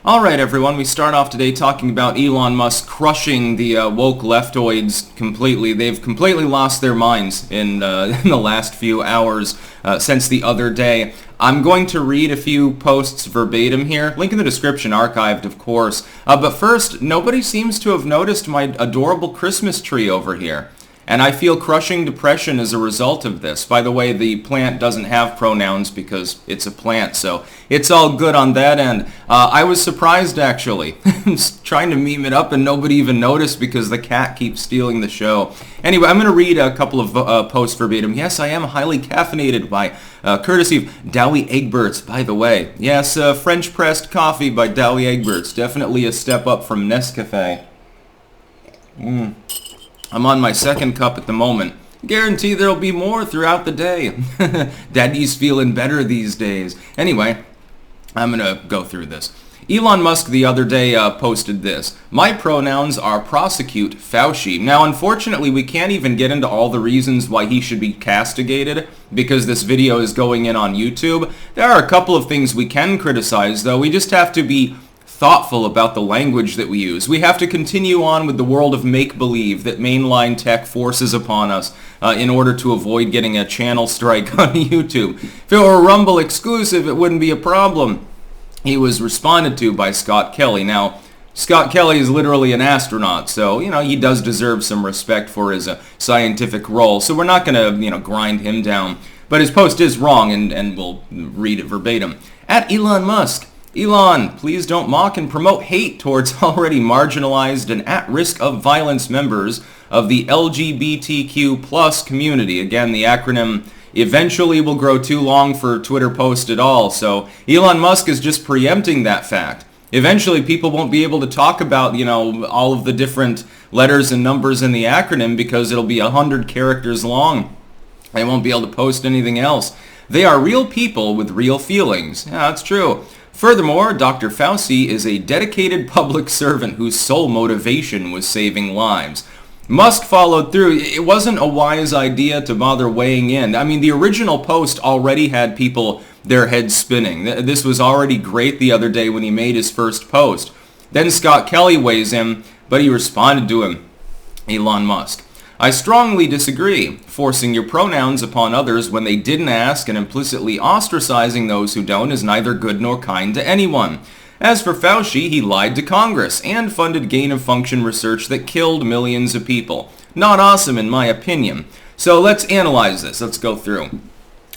Alright everyone, we start off today talking about Elon Musk crushing the woke leftoids completely. They've completely lost their minds in the last few hours since the other day. I'm going to read a few posts verbatim here. Link in the description, archived of course. But first, nobody seems to have noticed my adorable Christmas tree over here. And I feel crushing depression as a result of this. By the way, the plant doesn't have pronouns because it's a plant, so it's all good on that end. I was surprised, actually. I'm trying to meme it up and nobody even noticed because the cat keeps stealing the show. Anyway, I'm going to read a couple of posts verbatim. Yes, I am highly caffeinated by courtesy of Dowie Egberts, by the way. Yes, French pressed coffee by Dowie Egberts. Definitely a step up from Nescafe. I'm on my second cup at the moment. Guarantee there'll be more throughout the day. Daddy's feeling better these days. Anyway, I'm going to go through this. Elon Musk the other day posted this. My pronouns are prosecute Fauci. Now, unfortunately, we can't even get into all the reasons why he should be castigated because this video is going in on YouTube. There are a couple of things we can criticize, though. We just have to be thoughtful about the language that we use. We have to continue on with the world of make-believe that mainline tech forces upon us in order to avoid getting a channel strike on YouTube. If it were a Rumble exclusive, it wouldn't be a problem. He was responded to by Scott Kelly. Now, Scott Kelly is literally an astronaut, so, he does deserve some respect for his scientific role. So we're not going to, grind him down. But his post is wrong, and we'll read it verbatim. At Elon Musk. Elon, please don't mock and promote hate towards already marginalized and at-risk of violence members of the LGBTQ plus community. Again, the acronym eventually will grow too long for Twitter post at all, so Elon Musk is just preempting that fact. Eventually, people won't be able to talk about, all of the different letters and numbers in the acronym because it'll be 100 characters long. They won't be able to post anything else. They are real people with real feelings. Yeah, that's true. Furthermore, Dr. Fauci is a dedicated public servant whose sole motivation was saving lives. Musk followed through. It wasn't a wise idea to bother weighing in. I mean, the original post already had people their heads spinning. This was already great the other day when he made his first post. Then Scott Kelly weighs in, but he responded to him. Elon Musk. I strongly disagree. Forcing your pronouns upon others when they didn't ask and implicitly ostracizing those who don't is neither good nor kind to anyone. As for Fauci, he lied to Congress and funded gain-of-function research that killed millions of people. Not awesome in my opinion. So let's analyze this. Let's go through.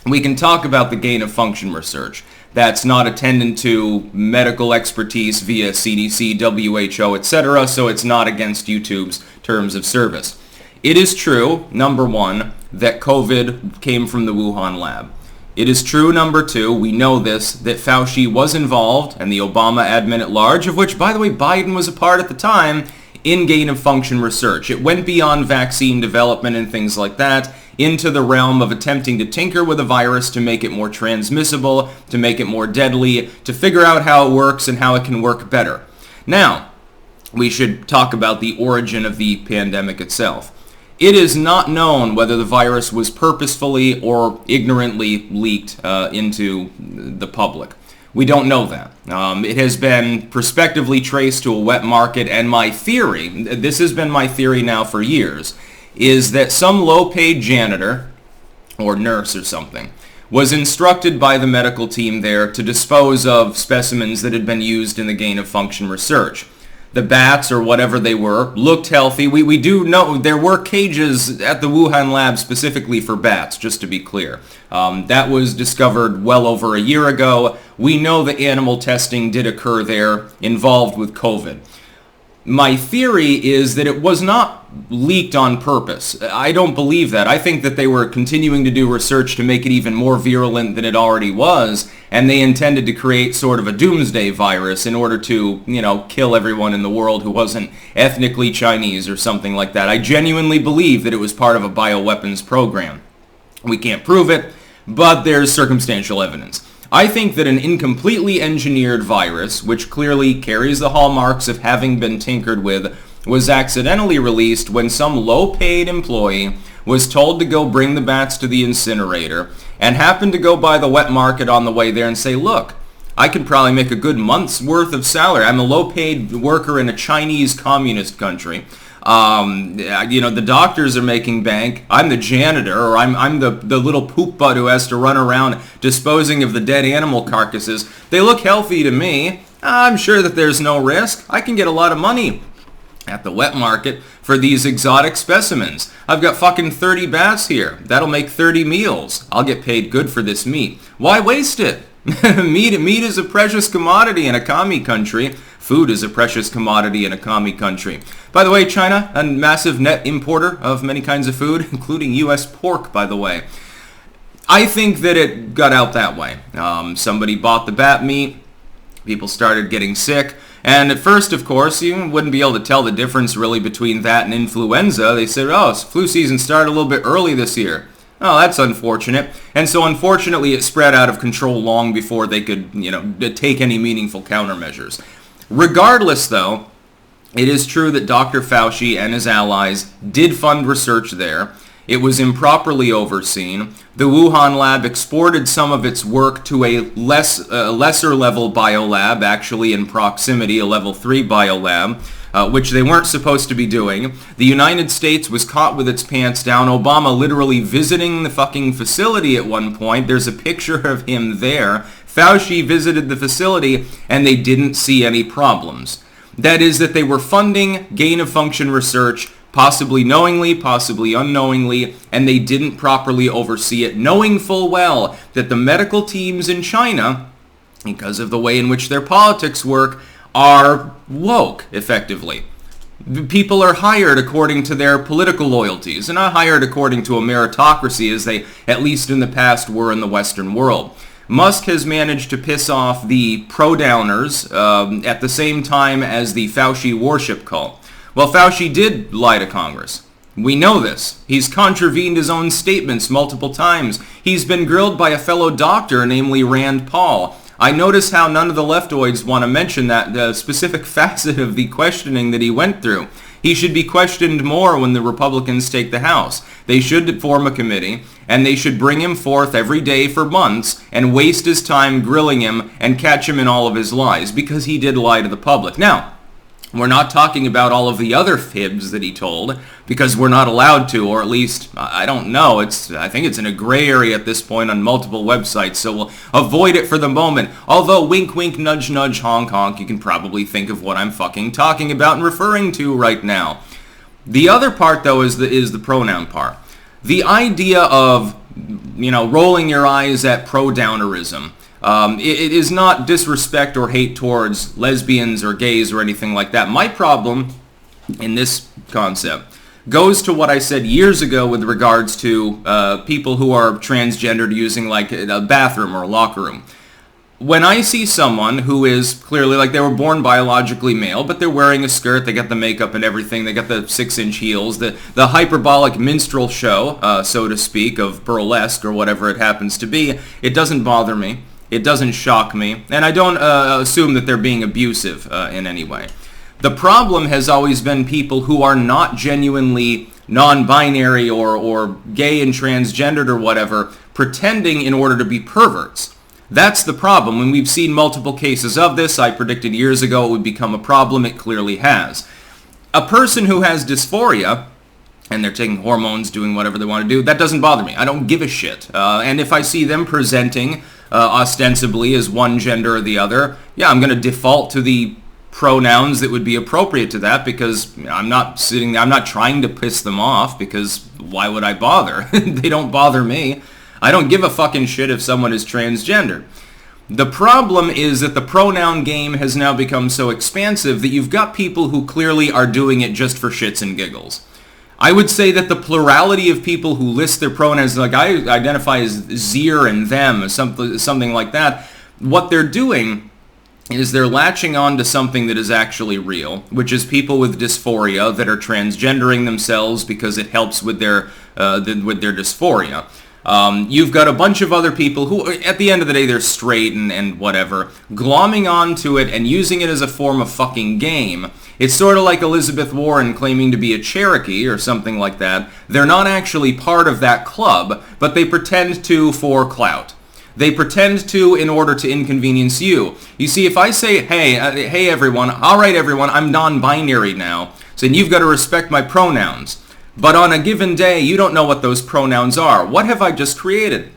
We can talk about the gain-of-function research. That's not attendant to medical expertise via CDC, WHO, etc., so it's not against YouTube's terms of service. It is true, number one, that COVID came from the Wuhan lab. It is true, number two, we know this, that Fauci was involved, and the Obama admin at large, of which, by the way, Biden was a part at the time, in gain-of-function research. It went beyond vaccine development and things like that, into the realm of attempting to tinker with a virus to make it more transmissible, to make it more deadly, to figure out how it works and how it can work better. Now, we should talk about the origin of the pandemic itself. It is not known whether the virus was purposefully or ignorantly leaked into the public. We don't know that. It has been prospectively traced to a wet market, and my theory, this has been my theory now for years, is that some low-paid janitor or nurse or something was instructed by the medical team there to dispose of specimens that had been used in the gain-of-function research. The bats, or whatever they were, looked healthy. We do know there were cages at the Wuhan lab specifically for bats, just to be clear. That was discovered well over a year ago. We know that animal testing did occur there involved with COVID. My theory is that it was not leaked on purpose. I don't believe that. I think that they were continuing to do research to make it even more virulent than it already was, and they intended to create sort of a doomsday virus in order to, kill everyone in the world who wasn't ethnically Chinese or something like that. I genuinely believe that it was part of a bioweapons program. We can't prove it, but there's circumstantial evidence. I think that an incompletely engineered virus, which clearly carries the hallmarks of having been tinkered with, was accidentally released when some low-paid employee was told to go bring the bats to the incinerator and happened to go by the wet market on the way there and say, look, I could probably make a good month's worth of salary. I'm a low-paid worker in a Chinese communist country. The doctors are making bank. I'm the janitor, or I'm the little poop butt who has to run around disposing of the dead animal carcasses. They look healthy to me. I'm sure that there's no risk. I can get a lot of money at the wet market for these exotic specimens. I've got fucking 30 bats here. That'll make 30 meals. I'll get paid good for this meat. Why waste it? Meat is a precious commodity in a commie country. Food is a precious commodity in a commie country. By the way, China, a massive net importer of many kinds of food, including U.S. pork, by the way. I think that it got out that way. Somebody bought the bat meat. People started getting sick. And at first, of course, you wouldn't be able to tell the difference really between that and influenza. They said, oh, flu season started a little bit early this year. Oh, that's unfortunate. And so unfortunately, it spread out of control long before they could, take any meaningful countermeasures. Regardless, though, it is true that Dr. Fauci and his allies did fund research there. It was improperly overseen. The Wuhan lab exported some of its work to a lesser level biolab, actually in proximity, a level 3 biolab, which they weren't supposed to be doing. The United States was caught with its pants down. Obama literally visiting the fucking facility at one point. There's a picture of him there. Fauci visited the facility and they didn't see any problems. That is that they were funding gain-of-function research, possibly knowingly, possibly unknowingly, and they didn't properly oversee it, knowing full well that the medical teams in China, because of the way in which their politics work, are woke, effectively. People are hired according to their political loyalties, and not hired according to a meritocracy as they, at least in the past, were in the Western world. Musk has managed to piss off the pro-downers at the same time as the Fauci worship cult. Well, Fauci did lie to Congress. We know this. He's contravened his own statements multiple times. He's been grilled by a fellow doctor, namely Rand Paul. I notice how none of the leftoids want to mention that specific facet of the questioning that he went through. He should be questioned more when the Republicans take the House. They should form a committee, and they should bring him forth every day for months and waste his time grilling him and catch him in all of his lies, because he did lie to the public. Now, we're not talking about all of the other fibs that he told, because we're not allowed to, or at least, I don't know. I think it's in a gray area at this point on multiple websites, so we'll avoid it for the moment. Although, wink, wink, nudge, nudge, honk, honk, you can probably think of what I'm fucking talking about and referring to right now. The other part, though, is the pronoun part. The idea of, rolling your eyes at pro-downerism. It is not disrespect or hate towards lesbians or gays or anything like that. My problem in this concept goes to what I said years ago with regards to people who are transgendered using like a bathroom or a locker room. When I see someone who is clearly like they were born biologically male, but they're wearing a skirt, they got the makeup and everything, they got the 6-inch heels, the hyperbolic minstrel show, so to speak, of burlesque or whatever it happens to be, it doesn't bother me. It doesn't shock me, and I don't assume that they're being abusive in any way. The problem has always been people who are not genuinely non-binary or gay and transgendered or whatever, pretending in order to be perverts. That's the problem. When we've seen multiple cases of this, I predicted years ago it would become a problem. It clearly has. A person who has dysphoria, and they're taking hormones, doing whatever they want to do, that doesn't bother me. I don't give a shit. And if I see them presenting ostensibly as one gender or the other, yeah, I'm going to default to the pronouns that would be appropriate to that, because I'm not sitting there, I'm not trying to piss them off, because why would I bother? They don't bother me. I don't give a fucking shit if someone is transgender. The problem is that the pronoun game has now become so expansive that you've got people who clearly are doing it just for shits and giggles. I would say that the plurality of people who list their pronouns, like I identify as zir and them, something like that, what they're doing is they're latching on to something that is actually real, which is people with dysphoria that are transgendering themselves because it helps with their dysphoria. You've got a bunch of other people who, at the end of the day, they're straight and whatever, glomming onto it and using it as a form of fucking game. It's sort of like Elizabeth Warren claiming to be a Cherokee or something like that. They're not actually part of that club, but they pretend to for clout. They pretend to in order to inconvenience you. You see, if I say, hey everyone, all right everyone, I'm non-binary now, so you've got to respect my pronouns. But on a given day, you don't know what those pronouns are. What have I just created?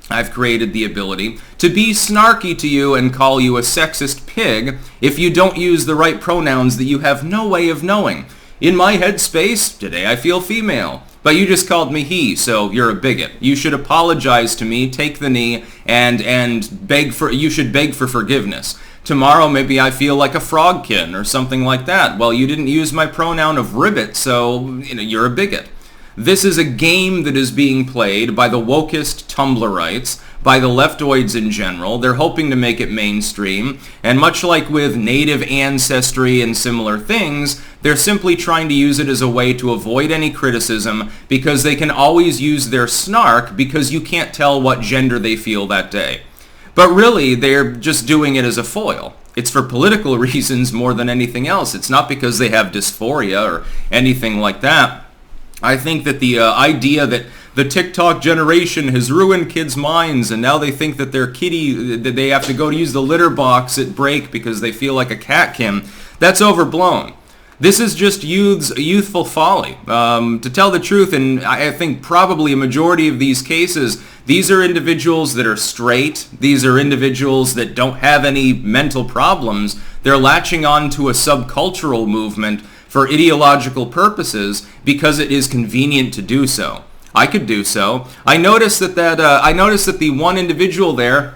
I've created the ability to be snarky to you and call you a sexist pig if you don't use the right pronouns that you have no way of knowing. In my headspace, today I feel female. But you just called me he, so you're a bigot. You should apologize to me, take the knee, and you should beg for forgiveness. Tomorrow maybe I feel like a frogkin or something like that. Well, you didn't use my pronoun of ribbit, so you're a bigot. This is a game that is being played by the wokest Tumblrites, by the leftoids in general. They're hoping to make it mainstream, and much like with native ancestry and similar things, they're simply trying to use it as a way to avoid any criticism because they can always use their snark because you can't tell what gender they feel that day. But really, they're just doing it as a foil. It's for political reasons more than anything else. It's not because they have dysphoria or anything like that. I think that the idea that the TikTok generation has ruined kids' minds and now they think that their kitty, that they have to go to use the litter box at break because they feel like a catkin, that's overblown. This is just youthful folly. To tell the truth, and I think probably a majority of these cases, these are individuals that are straight. These are individuals that don't have any mental problems. They're latching on to a subcultural movement for ideological purposes because it is convenient to do so. I could do so. I noticed that the one individual there,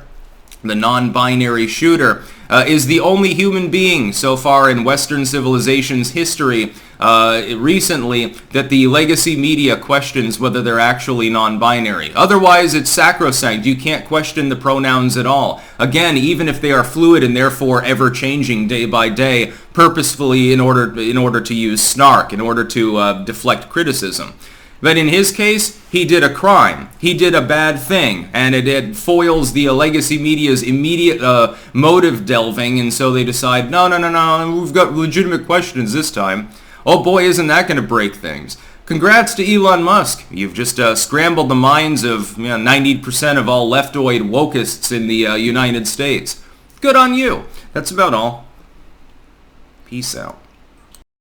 the non-binary shooter, is the only human being so far in Western civilization's history recently that the legacy media questions whether they're actually non-binary. Otherwise, it's sacrosanct. You can't question the pronouns at all. Again, even if they are fluid and therefore ever-changing day by day, purposefully in order to use snark, in order to deflect criticism. But in his case, he did a crime. He did a bad thing, and it foils the legacy media's immediate motive delving, and so they decide, no, we've got legitimate questions this time. Oh boy, isn't that going to break things. Congrats to Elon Musk. You've just scrambled the minds of 90% of all leftoid wokists in the United States. Good on you. That's about all. Peace out.